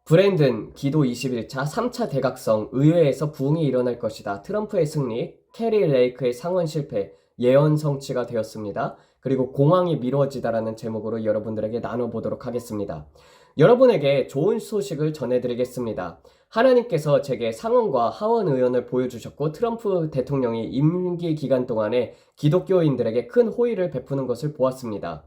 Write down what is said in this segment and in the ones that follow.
브랜든 기도 21차 3차 대각성 의회에서 부흥이 일어날 것이다. 트럼프의 승리, 캐리 레이크의 상원 실패, 예언 성취가 되었습니다. 그리고 공황이 미뤄지다라는 제목으로 여러분들에게 나눠보도록 하겠습니다. 여러분에게 좋은 소식을 전해드리겠습니다. 하나님께서 제게 상원과 하원 의원을 보여주셨고 트럼프 대통령이 임기 기간 동안에 기독교인들에게 큰 호의를 베푸는 것을 보았습니다.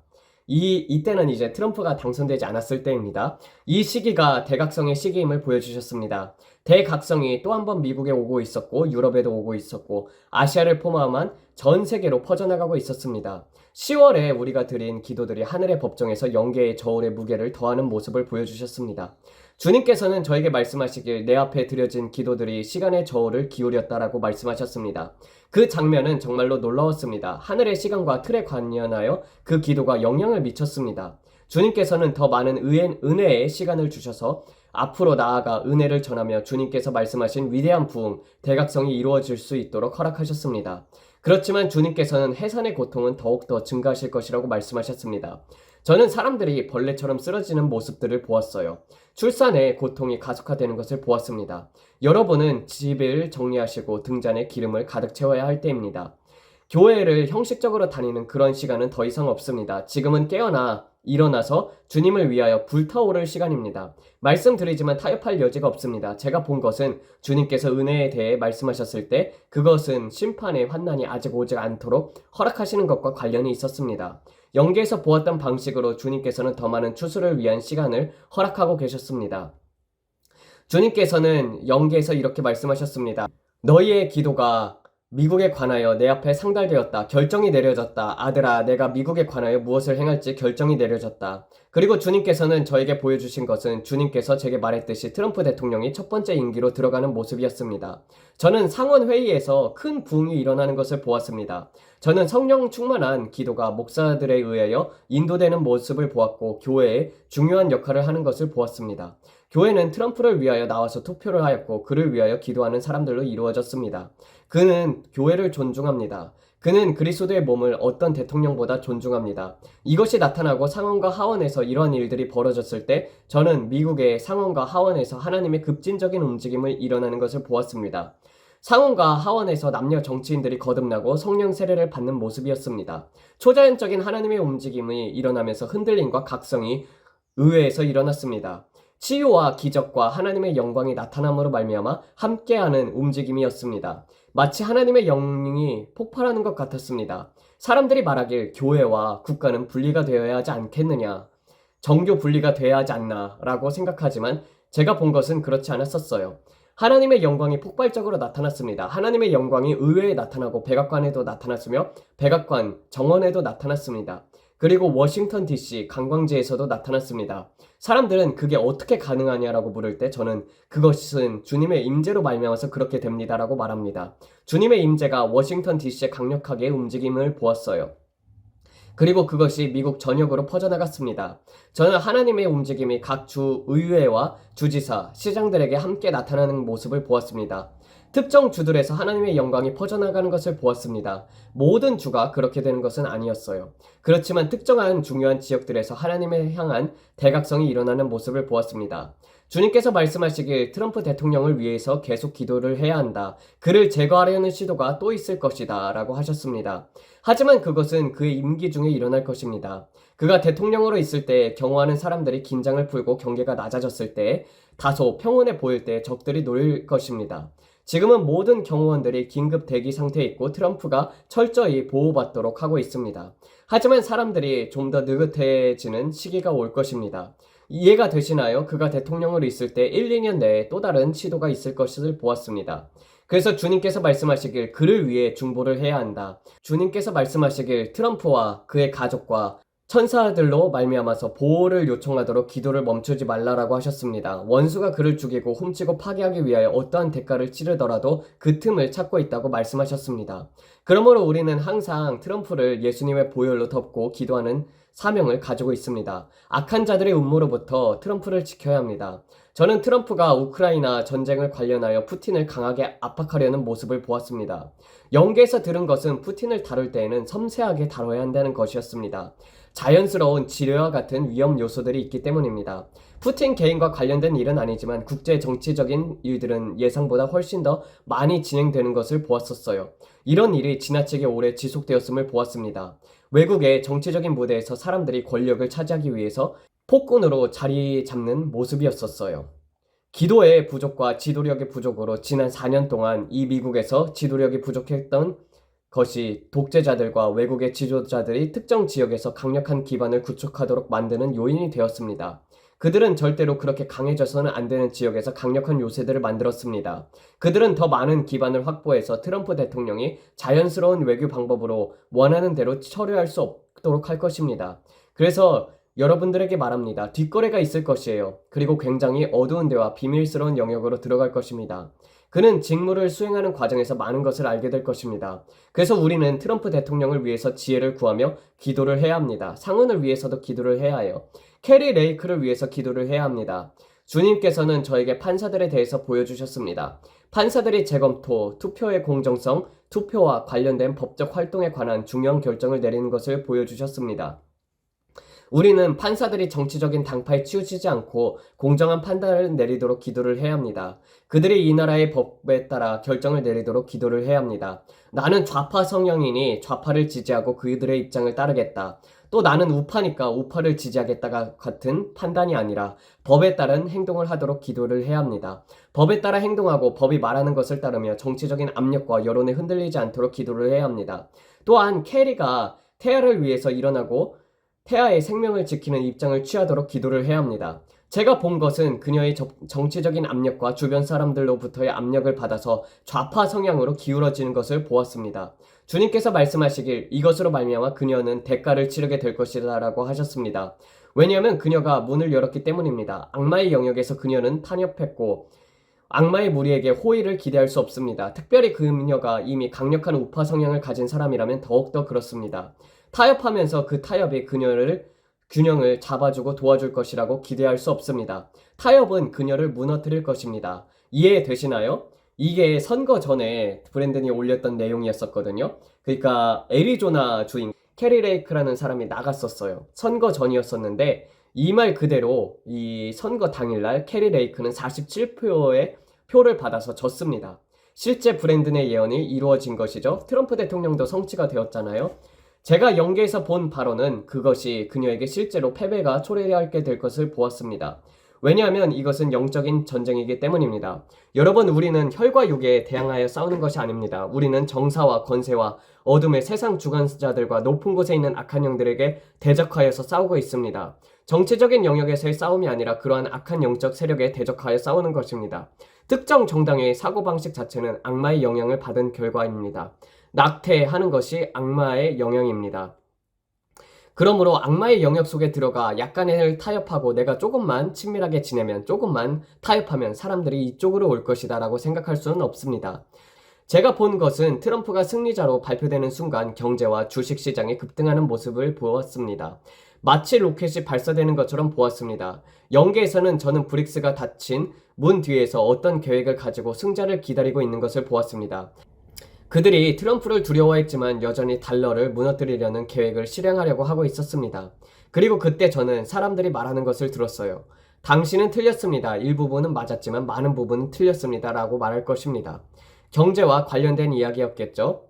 이때는 이제 트럼프가 당선되지 않았을 때입니다. 이 시기가 대각성의 시기임을 보여주셨습니다. 대각성이 또 한 번 미국에 오고 있었고 유럽에도 오고 있었고 아시아를 포함한 전 세계로 퍼져나가고 있었습니다. 10월에 우리가 드린 기도들이 하늘의 법정에서 영계의 저울의 무게를 더하는 모습을 보여주셨습니다. 주님께서는 저에게 말씀하시길 내 앞에 드려진 기도들이 시간의 저울을 기울였다라고 말씀하셨습니다. 그 장면은 정말로 놀라웠습니다. 하늘의 시간과 틀에 관련하여 그 기도가 영향을 미쳤습니다. 주님께서는 더 많은 은혜의 시간을 주셔서 앞으로 나아가 은혜를 전하며 주님께서 말씀하신 위대한 부흥, 대각성이 이루어질 수 있도록 허락하셨습니다. 그렇지만 주님께서는 해산의 고통은 더욱더 증가하실 것이라고 말씀하셨습니다. 저는 사람들이 벌레처럼 쓰러지는 모습들을 보았어요. 출산의 고통이 가속화되는 것을 보았습니다. 여러분은 집을 정리하시고 등잔에 기름을 가득 채워야 할 때입니다. 교회를 형식적으로 다니는 그런 시간은 더 이상 없습니다. 지금은 일어나서 주님을 위하여 불타오를 시간입니다. 말씀드리지만 타협할 여지가 없습니다. 제가 본 것은 주님께서 은혜에 대해 말씀하셨을 때 그것은 심판의 환난이 아직 오지 않도록 허락하시는 것과 관련이 있었습니다. 영계에서 보았던 방식으로 주님께서는 더 많은 추수를 위한 시간을 허락하고 계셨습니다. 주님께서는 영계에서 이렇게 말씀하셨습니다. 너희의 기도가 미국에 관하여 내 앞에 상달되었다. 결정이 내려졌다. 아들아, 내가 미국에 관하여 무엇을 행할지 결정이 내려졌다. 그리고 주님께서는 저에게 보여주신 것은 주님께서 제게 말했듯이 트럼프 대통령이 첫 번째 임기로 들어가는 모습이었습니다. 저는 상원 회의에서 큰 부흥이 일어나는 것을 보았습니다. 저는 성령 충만한 기도가 목사들에 의하여 인도되는 모습을 보았고 교회에 중요한 역할을 하는 것을 보았습니다. 교회는 트럼프를 위하여 나와서 투표를 하였고 그를 위하여 기도하는 사람들로 이루어졌습니다. 그는 교회를 존중합니다. 그는 그리스도의 몸을 어떤 대통령보다 존중합니다. 이것이 나타나고 상원과 하원에서 이러한 일들이 벌어졌을 때 저는 미국의 상원과 하원에서 하나님의 급진적인 움직임을 일어나는 것을 보았습니다. 상원과 하원에서 남녀 정치인들이 거듭나고 성령 세례를 받는 모습이었습니다. 초자연적인 하나님의 움직임이 일어나면서 흔들림과 각성이 의회에서 일어났습니다. 치유와 기적과 하나님의 영광이 나타남으로 말미암아 함께하는 움직임이었습니다. 마치 하나님의 영이 폭발하는 것 같았습니다. 사람들이 말하길 교회와 국가는 분리가 되어야 하지 않겠느냐, 정교 분리가 되어야 하지 않나 라고 생각하지만 제가 본 것은 그렇지 않았었어요. 하나님의 영광이 폭발적으로 나타났습니다. 하나님의 영광이 의회에 나타나고 백악관에도 나타났으며 백악관 정원에도 나타났습니다. 그리고 워싱턴 DC 관광지에서도 나타났습니다. 사람들은 그게 어떻게 가능하냐라고 물을 때 저는 그것은 주님의 임재로 말미암아서 그렇게 됩니다라고 말합니다. 주님의 임재가 워싱턴 DC에 강력하게 움직임을 보았어요. 그리고 그것이 미국 전역으로 퍼져나갔습니다. 저는 하나님의 움직임이 각 주 의회와 주지사, 시장들에게 함께 나타나는 모습을 보았습니다. 특정 주들에서 하나님의 영광이 퍼져나가는 것을 보았습니다. 모든 주가 그렇게 되는 것은 아니었어요. 그렇지만 특정한 중요한 지역들에서 하나님을 향한 대각성이 일어나는 모습을 보았습니다. 주님께서 말씀하시길 트럼프 대통령을 위해서 계속 기도를 해야 한다. 그를 제거하려는 시도가 또 있을 것이다. 라고 하셨습니다. 하지만 그것은 그의 임기 중에 일어날 것입니다. 그가 대통령으로 있을 때 경호하는 사람들이 긴장을 풀고 경계가 낮아졌을 때 다소 평온해 보일 때 적들이 노릴 것입니다. 지금은 모든 경호원들이 긴급 대기 상태에 있고 트럼프가 철저히 보호받도록 하고 있습니다. 하지만 사람들이 좀 더 느긋해지는 시기가 올 것입니다. 이해가 되시나요? 그가 대통령으로 있을 때 1, 2년 내에 또 다른 시도가 있을 것을 보았습니다. 그래서 주님께서 말씀하시길 그를 위해 중보를 해야 한다. 주님께서 말씀하시길 트럼프와 그의 가족과 천사들로 말미암아서 보호를 요청하도록 기도를 멈추지 말라라고 하셨습니다. 원수가 그를 죽이고 훔치고 파괴하기 위하여 어떠한 대가를 치르더라도 그 틈을 찾고 있다고 말씀하셨습니다. 그러므로 우리는 항상 트럼프를 예수님의 보혈로 덮고 기도하는 사명을 가지고 있습니다. 악한 자들의 음모로부터 트럼프를 지켜야 합니다. 저는 트럼프가 우크라이나 전쟁을 관련하여 푸틴을 강하게 압박하려는 모습을 보았습니다. 영계에서 들은 것은 푸틴을 다룰 때에는 섬세하게 다뤄야 한다는 것이었습니다. 자연스러운 지뢰와 같은 위험 요소들이 있기 때문입니다. 푸틴 개인과 관련된 일은 아니지만 국제 정치적인 일들은 예상보다 훨씬 더 많이 진행되는 것을 보았었어요. 이런 일이 지나치게 오래 지속되었음을 보았습니다. 외국의 정치적인 무대에서 사람들이 권력을 차지하기 위해서 폭군으로 자리 잡는 모습이었었어요. 기도의 부족과 지도력의 부족으로 지난 4년 동안 이 미국에서 지도력이 부족했던 것이 독재자들과 외국의 지도자들이 특정 지역에서 강력한 기반을 구축하도록 만드는 요인이 되었습니다. 그들은 절대로 그렇게 강해져서는 안 되는 지역에서 강력한 요새들을 만들었습니다. 그들은 더 많은 기반을 확보해서 트럼프 대통령이 자연스러운 외교 방법으로 원하는 대로 처리할 수 없도록 할 것입니다. 그래서 여러분들에게 말합니다. 뒷거래가 있을 것이에요. 그리고 굉장히 어두운 데와 비밀스러운 영역으로 들어갈 것입니다. 그는 직무를 수행하는 과정에서 많은 것을 알게 될 것입니다. 그래서 우리는 트럼프 대통령을 위해서 지혜를 구하며 기도를 해야 합니다. 상원을 위해서도 기도를 해야 해요. 캐리 레이크를 위해서 기도를 해야 합니다. 주님께서는 저에게 판사들에 대해서 보여주셨습니다. 판사들이 재검토, 투표의 공정성, 투표와 관련된 법적 활동에 관한 중요한 결정을 내리는 것을 보여주셨습니다. 우리는 판사들이 정치적인 당파에 치우치지 않고 공정한 판단을 내리도록 기도를 해야 합니다. 그들이 이 나라의 법에 따라 결정을 내리도록 기도를 해야 합니다. 나는 좌파 성향이니 좌파를 지지하고 그들의 입장을 따르겠다. 또 나는 우파니까 우파를 지지하겠다가 같은 판단이 아니라 법에 따른 행동을 하도록 기도를 해야 합니다. 법에 따라 행동하고 법이 말하는 것을 따르며 정치적인 압력과 여론에 흔들리지 않도록 기도를 해야 합니다. 또한 캐리가 태아를 위해서 일어나고 태아의 생명을 지키는 입장을 취하도록 기도를 해야 합니다. 제가 본 것은 그녀의 정치적인 압력과 주변 사람들로부터의 압력을 받아서 좌파 성향으로 기울어지는 것을 보았습니다. 주님께서 말씀하시길 이것으로 말미암아 그녀는 대가를 치르게 될 것이다 라고 하셨습니다. 왜냐하면 그녀가 문을 열었기 때문입니다. 악마의 영역에서 그녀는 탄협했고 악마의 무리에게 호의를 기대할 수 없습니다. 특별히 그녀가 이미 강력한 우파 성향을 가진 사람이라면 더욱더 그렇습니다. 타협하면서 그 타협이 그녀를 균형을 잡아주고 도와줄 것이라고 기대할 수 없습니다. 타협은 그녀를 무너뜨릴 것입니다. 이해되시나요? 이게 선거 전에 브랜든이 올렸던 내용이었었거든요. 그러니까 애리조나 주인 캐리 레이크라는 사람이 나갔었어요. 선거 전이었었는데 이 말 그대로 이 선거 당일날 캐리 레이크는 47표의 표를 받아서 졌습니다. 실제 브랜든의 예언이 이루어진 것이죠. 트럼프 대통령도 성취가 되었잖아요. 제가 연계에서 본 바로는 그것이 그녀에게 실제로 패배가 초래하게 될 것을 보았습니다. 왜냐하면 이것은 영적인 전쟁이기 때문입니다. 여러분, 우리는 혈과 육에 대항하여 싸우는 것이 아닙니다. 우리는 정사와 권세와 어둠의 세상 주관자들과 높은 곳에 있는 악한 영들에게 대적하여서 싸우고 있습니다. 정치적인 영역에서의 싸움이 아니라 그러한 악한 영적 세력에 대적하여 싸우는 것입니다. 특정 정당의 사고방식 자체는 악마의 영향을 받은 결과입니다. 낙태하는 것이 악마의 영향입니다. 그러므로 악마의 영역 속에 들어가 약간의 타협하고 내가 조금만 친밀하게 지내면 조금만 타협하면 사람들이 이쪽으로 올 것이다 라고 생각할 수는 없습니다. 제가 본 것은 트럼프가 승리자로 발표되는 순간 경제와 주식시장이 급등하는 모습을 보았습니다. 마치 로켓이 발사되는 것처럼 보았습니다. 연계에서는 저는 브릭스가 닫힌 문 뒤에서 어떤 계획을 가지고 승자를 기다리고 있는 것을 보았습니다. 그들이 트럼프를 두려워했지만 여전히 달러를 무너뜨리려는 계획을 실행하려고 하고 있었습니다. 그리고 그때 저는 사람들이 말하는 것을 들었어요. 당신은 틀렸습니다. 일부분은 맞았지만 많은 부분은 틀렸습니다. 라고 말할 것입니다. 경제와 관련된 이야기였겠죠.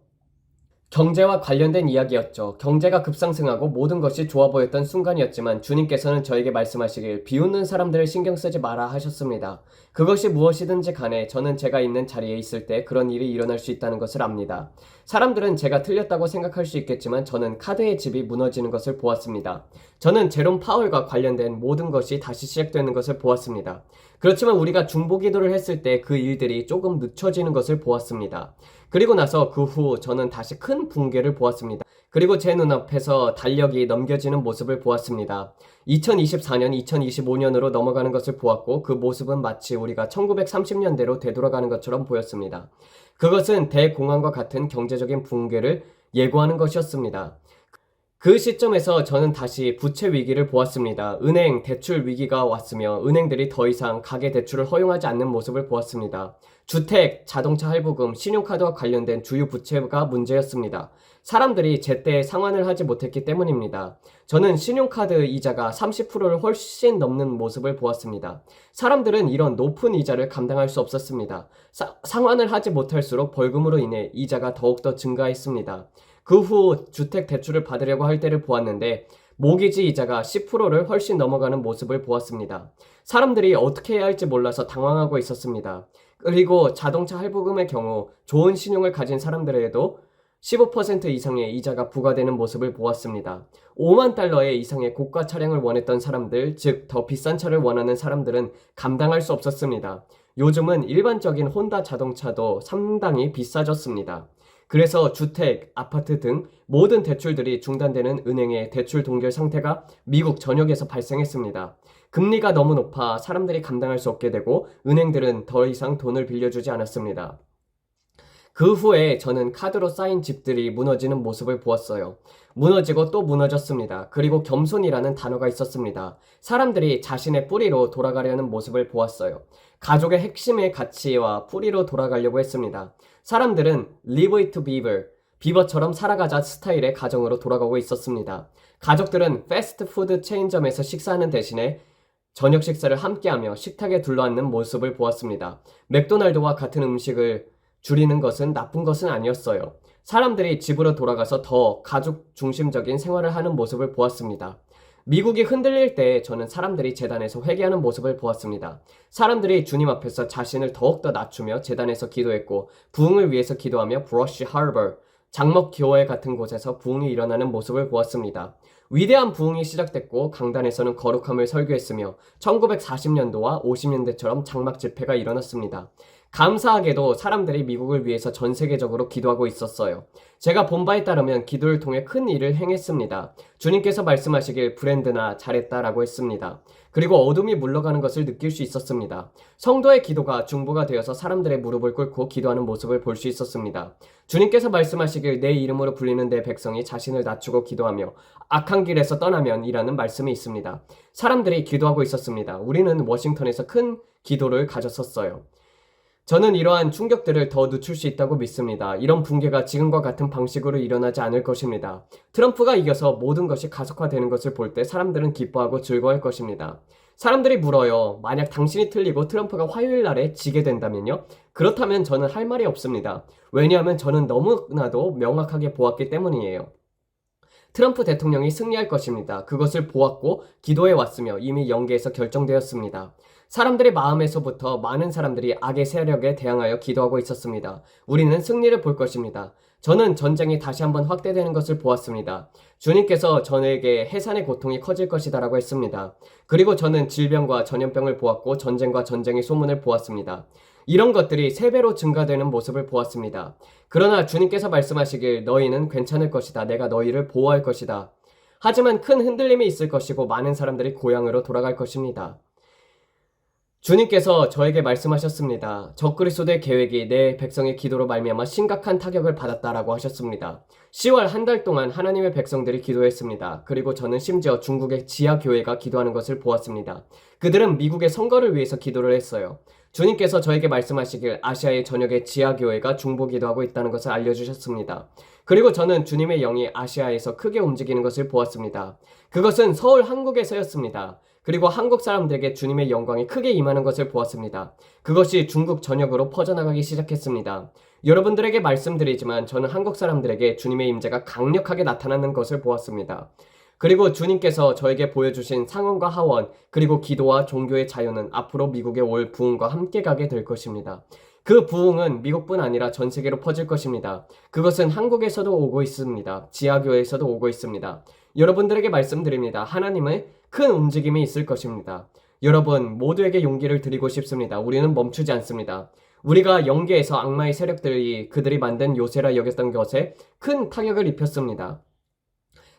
경제와 관련된 이야기였죠. 경제가 급상승하고 모든 것이 좋아 보였던 순간이었지만 주님께서는 저에게 말씀하시길 비웃는 사람들을 신경 쓰지 마라 하셨습니다. 그것이 무엇이든지 간에 저는 제가 있는 자리에 있을 때 그런 일이 일어날 수 있다는 것을 압니다. 사람들은 제가 틀렸다고 생각할 수 있겠지만 저는 카드의 집이 무너지는 것을 보았습니다. 저는 제롬 파월과 관련된 모든 것이 다시 시작되는 것을 보았습니다. 그렇지만 우리가 중보기도를 했을 때 그 일들이 조금 늦춰지는 것을 보았습니다. 그리고 나서 그 후 저는 다시 큰 붕괴를 보았습니다. 그리고 제 눈앞에서 달력이 넘겨지는 모습을 보았습니다. 2024년, 2025년으로 넘어가는 것을 보았고 그 모습은 마치 우리가 1930년대로 되돌아가는 것처럼 보였습니다. 그것은 대공황과 같은 경제적인 붕괴를 예고하는 것이었습니다. 그 시점에서 저는 다시 부채 위기를 보았습니다. 은행 대출 위기가 왔으며 은행들이 더 이상 가계 대출을 허용하지 않는 모습을 보았습니다. 주택, 자동차 할부금, 신용카드와 관련된 주요 부채가 문제였습니다. 사람들이 제때 상환을 하지 못했기 때문입니다. 저는 신용카드 이자가 30%를 훨씬 넘는 모습을 보았습니다. 사람들은 이런 높은 이자를 감당할 수 없었습니다. 상환을 하지 못할수록 벌금으로 인해 이자가 더욱더 증가했습니다. 그 후 주택 대출을 받으려고 할 때를 보았는데 모기지 이자가 10%를 훨씬 넘어가는 모습을 보았습니다. 사람들이 어떻게 해야 할지 몰라서 당황하고 있었습니다. 그리고 자동차 할부금의 경우 좋은 신용을 가진 사람들에게도 15% 이상의 이자가 부과되는 모습을 보았습니다. 5만 달러의 이상의 고가 차량을 원했던 사람들, 즉 더 비싼 차를 원하는 사람들은 감당할 수 없었습니다. 요즘은 일반적인 혼다 자동차도 상당히 비싸졌습니다. 그래서 주택, 아파트 등 모든 대출들이 중단되는 은행의 대출 동결 상태가 미국 전역에서 발생했습니다. 금리가 너무 높아 사람들이 감당할 수 없게 되고 은행들은 더 이상 돈을 빌려주지 않았습니다. 그 후에 저는 카드로 쌓인 집들이 무너지는 모습을 보았어요. 무너지고 또 무너졌습니다. 그리고 겸손이라는 단어가 있었습니다. 사람들이 자신의 뿌리로 돌아가려는 모습을 보았어요. 가족의 핵심의 가치와 뿌리로 돌아가려고 했습니다. 사람들은 live it beaver, 비버처럼 살아가자 스타일의 가정으로 돌아가고 있었습니다. 가족들은 패스트푸드 체인점에서 식사하는 대신에 저녁 식사를 함께하며 식탁에 둘러앉는 모습을 보았습니다. 맥도날드와 같은 음식을 줄이는 것은 나쁜 것은 아니었어요. 사람들이 집으로 돌아가서 더 가족 중심적인 생활을 하는 모습을 보았습니다. 미국이 흔들릴 때 저는 사람들이 제단에서 회개하는 모습을 보았습니다. 사람들이 주님 앞에서 자신을 더욱더 낮추며 제단에서 기도했고 부흥을 위해서 기도하며 브러쉬 하버, 장먹 교회 같은 곳에서 부흥이 일어나는 모습을 보았습니다. 위대한 부흥이 시작됐고 강단에서는 거룩함을 설교했으며 1940년도와 50년대처럼 장막 집회가 일어났습니다. 감사하게도 사람들이 미국을 위해서 전 세계적으로 기도하고 있었어요. 제가 본 바에 따르면 기도를 통해 큰 일을 행했습니다. 주님께서 말씀하시길 브랜드나 잘했다라고 했습니다. 그리고 어둠이 물러가는 것을 느낄 수 있었습니다. 성도의 기도가 중보가 되어서 사람들의 무릎을 꿇고 기도하는 모습을 볼 수 있었습니다. 주님께서 말씀하시길 내 이름으로 불리는 내 백성이 자신을 낮추고 기도하며 악한 길에서 떠나면 이라는 말씀이 있습니다. 사람들이 기도하고 있었습니다. 우리는 워싱턴에서 큰 기도를 가졌었어요. 저는 이러한 충격들을 더 늦출 수 있다고 믿습니다. 이런 붕괴가 지금과 같은 방식으로 일어나지 않을 것입니다. 트럼프가 이겨서 모든 것이 가속화되는 것을 볼 때 사람들은 기뻐하고 즐거워할 것입니다. 사람들이 물어요. 만약 당신이 틀리고 트럼프가 화요일 날에 지게 된다면요? 그렇다면 저는 할 말이 없습니다. 왜냐하면 저는 너무나도 명확하게 보았기 때문이에요. 트럼프 대통령이 승리할 것입니다. 그것을 보았고 기도해 왔으며 이미 연계에서 결정되었습니다. 사람들의 마음에서부터 많은 사람들이 악의 세력에 대항하여 기도하고 있었습니다. 우리는 승리를 볼 것입니다. 저는 전쟁이 다시 한번 확대되는 것을 보았습니다. 주님께서 저에게 해산의 고통이 커질 것이다라고 했습니다. 그리고 저는 질병과 전염병을 보았고 전쟁과 전쟁의 소문을 보았습니다. 이런 것들이 3배로 증가되는 모습을 보았습니다. 그러나 주님께서 말씀하시길 너희는 괜찮을 것이다. 내가 너희를 보호할 것이다. 하지만 큰 흔들림이 있을 것이고 많은 사람들이 고향으로 돌아갈 것입니다. 주님께서 저에게 말씀하셨습니다. 적그리스도의 계획이 내 백성의 기도로 말미암아 심각한 타격을 받았다라고 하셨습니다. 10월 한 달 동안 하나님의 백성들이 기도했습니다. 그리고 저는 심지어 중국의 지하교회가 기도하는 것을 보았습니다. 그들은 미국의 선거를 위해서 기도를 했어요. 주님께서 저에게 말씀하시길 아시아의 전역의 지하교회가 중보 기도하고 있다는 것을 알려주셨습니다. 그리고 저는 주님의 영이 아시아에서 크게 움직이는 것을 보았습니다. 그것은 서울 한국에서였습니다. 그리고 한국 사람들에게 주님의 영광이 크게 임하는 것을 보았습니다. 그것이 중국 전역으로 퍼져나가기 시작했습니다. 여러분들에게 말씀드리지만 저는 한국 사람들에게 주님의 임재가 강력하게 나타나는 것을 보았습니다. 그리고 주님께서 저에게 보여주신 상원과 하원, 그리고 기도와 종교의 자유는 앞으로 미국에 올 부흥과 함께 가게 될 것입니다. 그 부흥은 미국뿐 아니라 전 세계로 퍼질 것입니다. 그것은 한국에서도 오고 있습니다. 지하교회에서도 오고 있습니다. 여러분들에게 말씀드립니다. 하나님의 큰 움직임이 있을 것입니다. 여러분 모두에게 용기를 드리고 싶습니다. 우리는 멈추지 않습니다. 우리가 영계에서 악마의 세력들이 그들이 만든 요새라 여겼던 것에 큰 타격을 입혔습니다.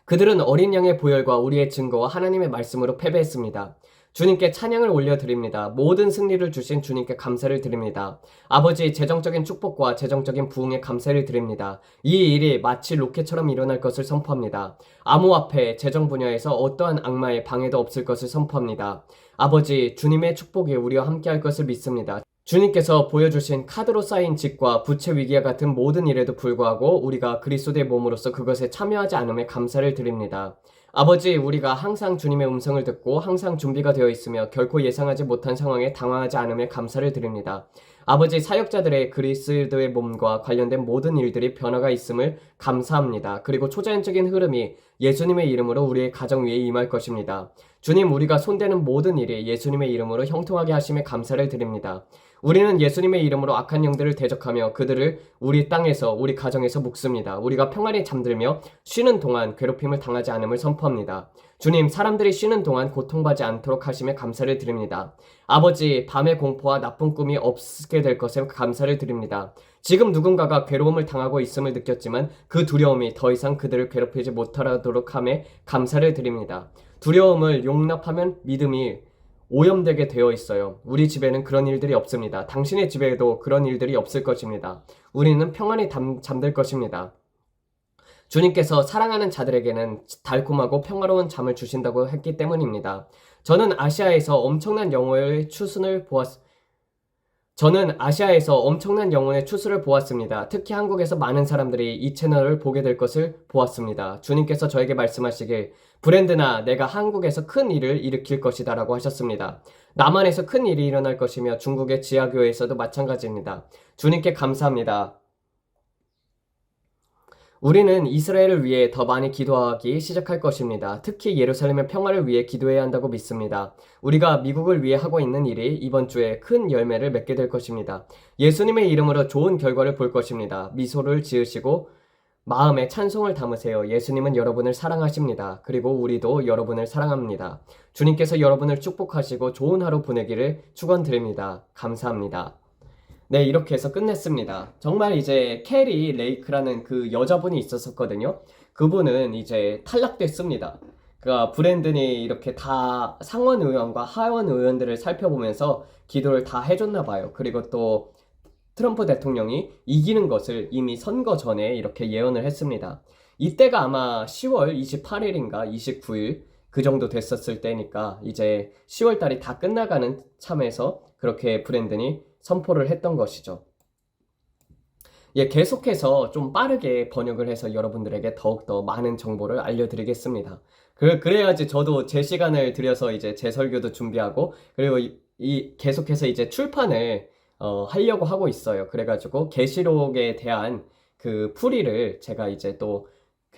그들은 어린 양의 보혈과 우리의 증거와 하나님의 말씀으로 패배했습니다. 주님께 찬양을 올려드립니다. 모든 승리를 주신 주님께 감사를 드립니다. 아버지, 재정적인 축복과 재정적인 부흥에 감사를 드립니다. 이 일이 마치 로켓처럼 일어날 것을 선포합니다. 암호화폐, 재정 분야에서 어떠한 악마의 방해도 없을 것을 선포합니다. 아버지, 주님의 축복이 우리와 함께할 것을 믿습니다. 주님께서 보여주신 카드로 쌓인 직과 부채 위기와 같은 모든 일에도 불구하고 우리가 그리스도의 몸으로서 그것에 참여하지 않음에 감사를 드립니다. 아버지, 우리가 항상 주님의 음성을 듣고 항상 준비가 되어 있으며 결코 예상하지 못한 상황에 당황하지 않음에 감사를 드립니다. 아버지, 사역자들의 그리스도의 몸과 관련된 모든 일들이 변화가 있음을 감사합니다. 그리고 초자연적인 흐름이 예수님의 이름으로 우리의 가정 위에 임할 것입니다. 주님, 우리가 손대는 모든 일이 예수님의 이름으로 형통하게 하심에 감사를 드립니다. 우리는 예수님의 이름으로 악한 영들을 대적하며 그들을 우리 땅에서, 우리 가정에서 묶습니다. 우리가 평안히 잠들며 쉬는 동안 괴롭힘을 당하지 않음을 선포합니다. 주님, 사람들이 쉬는 동안 고통받지 않도록 하심에 감사를 드립니다. 아버지, 밤의 공포와 나쁜 꿈이 없게 될 것에 감사를 드립니다. 지금 누군가가 괴로움을 당하고 있음을 느꼈지만 그 두려움이 더 이상 그들을 괴롭히지 못하도록 함에 감사를 드립니다. 두려움을 용납하면 믿음이 오염되게 되어 있어요. 우리 집에는 그런 일들이 없습니다. 당신의 집에도 그런 일들이 없을 것입니다. 우리는 평안히 잠들 것입니다. 주님께서 사랑하는 자들에게는 달콤하고 평화로운 잠을 주신다고 했기 때문입니다. 저는 아시아에서 엄청난 영혼의 추수를 보았습니다. 특히 한국에서 많은 사람들이 이 채널을 보게 될 것을 보았습니다. 주님께서 저에게 말씀하시길, 브랜드나 내가 한국에서 큰 일을 일으킬 것이다 라고 하셨습니다. 남한에서 큰 일이 일어날 것이며 중국의 지하교회에서도 마찬가지입니다. 주님께 감사합니다. 우리는 이스라엘을 위해 더 많이 기도하기 시작할 것입니다. 특히 예루살렘의 평화를 위해 기도해야 한다고 믿습니다. 우리가 미국을 위해 하고 있는 일이 이번 주에 큰 열매를 맺게 될 것입니다. 예수님의 이름으로 좋은 결과를 볼 것입니다. 미소를 지으시고 마음에 찬송을 담으세요. 예수님은 여러분을 사랑하십니다. 그리고 우리도 여러분을 사랑합니다. 주님께서 여러분을 축복하시고 좋은 하루 보내기를 축원드립니다. 감사합니다. 네, 이렇게 해서 끝냈습니다. 정말 이제 캐리 레이크라는 그 여자분이 있었거든요. 그분은 이제 탈락됐습니다. 그러니까 브랜든이 이렇게 다 상원 의원과 하원 의원들을 살펴보면서 기도를 다 해줬나 봐요. 그리고 또 트럼프 대통령이 이기는 것을 이미 선거 전에 이렇게 예언을 했습니다. 이때가 아마 10월 28일인가 29일 그 정도 됐었을 때니까 이제 10월 달이 다 끝나가는 참에서 그렇게 브랜든이 선포를 했던 것이죠. 예, 계속해서 좀 빠르게 번역을 해서 여러분들에게 더욱더 많은 정보를 알려드리겠습니다. 그래야지 저도 제 시간을 들여서 이제 제 설교도 준비하고 그리고 계속해서 이제 출판을 하려고 하고 있어요. 그래가지고 계시록에 대한 그 풀이를 제가 이제 또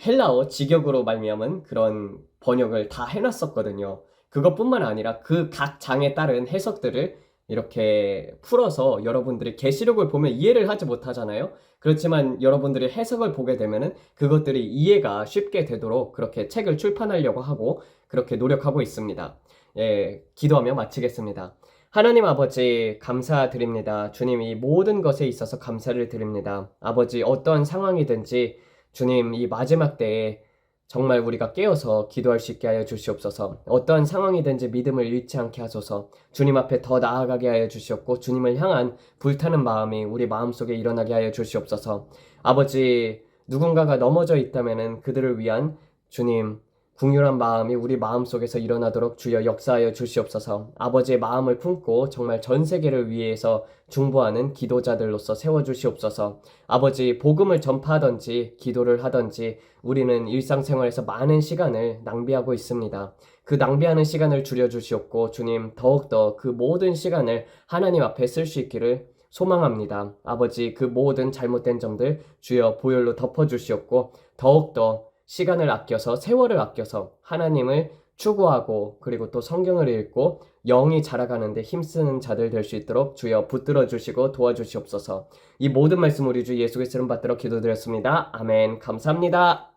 헬라어 직역으로 말미암은 그런 번역을 다 해놨었거든요. 그것뿐만 아니라 그 각 장에 따른 해석들을 이렇게 풀어서 여러분들이 계시록을 보면 이해를 하지 못하잖아요. 그렇지만 여러분들이 해석을 보게 되면은 그것들이 이해가 쉽게 되도록 그렇게 책을 출판하려고 하고 그렇게 노력하고 있습니다. 예, 기도하며 마치겠습니다. 하나님 아버지 감사드립니다. 주님, 이 모든 것에 있어서 감사를 드립니다. 아버지, 어떤 상황이든지 주님, 이 마지막 때에 정말 우리가 깨어서 기도할 수 있게 하여 주시옵소서. 어떠한 상황이든지 믿음을 잃지 않게 하소서. 주님 앞에 더 나아가게 하여 주시옵고 주님을 향한 불타는 마음이 우리 마음속에 일어나게 하여 주시옵소서. 아버지, 누군가가 넘어져 있다면은 그들을 위한 주님 긍휼한 마음이 우리 마음속에서 일어나도록 주여 역사하여 주시옵소서. 아버지의 마음을 품고 정말 전 세계를 위해서 중보하는 기도자들로서 세워주시옵소서. 아버지, 복음을 전파하든지 기도를 하든지 우리는 일상생활에서 많은 시간을 낭비하고 있습니다. 그 낭비하는 시간을 줄여주시옵고 주님, 더욱더 그 모든 시간을 하나님 앞에 쓸 수 있기를 소망합니다. 아버지, 그 모든 잘못된 점들 주여 보혈로 덮어주시옵고 더욱더 시간을 아껴서, 세월을 아껴서 하나님을 추구하고 그리고 또 성경을 읽고 영이 자라가는데 힘쓰는 자들 될 수 있도록 주여 붙들어 주시고 도와주시옵소서. 이 모든 말씀 우리 주 예수 그리스도를 받들어 기도드렸습니다. 아멘. 감사합니다.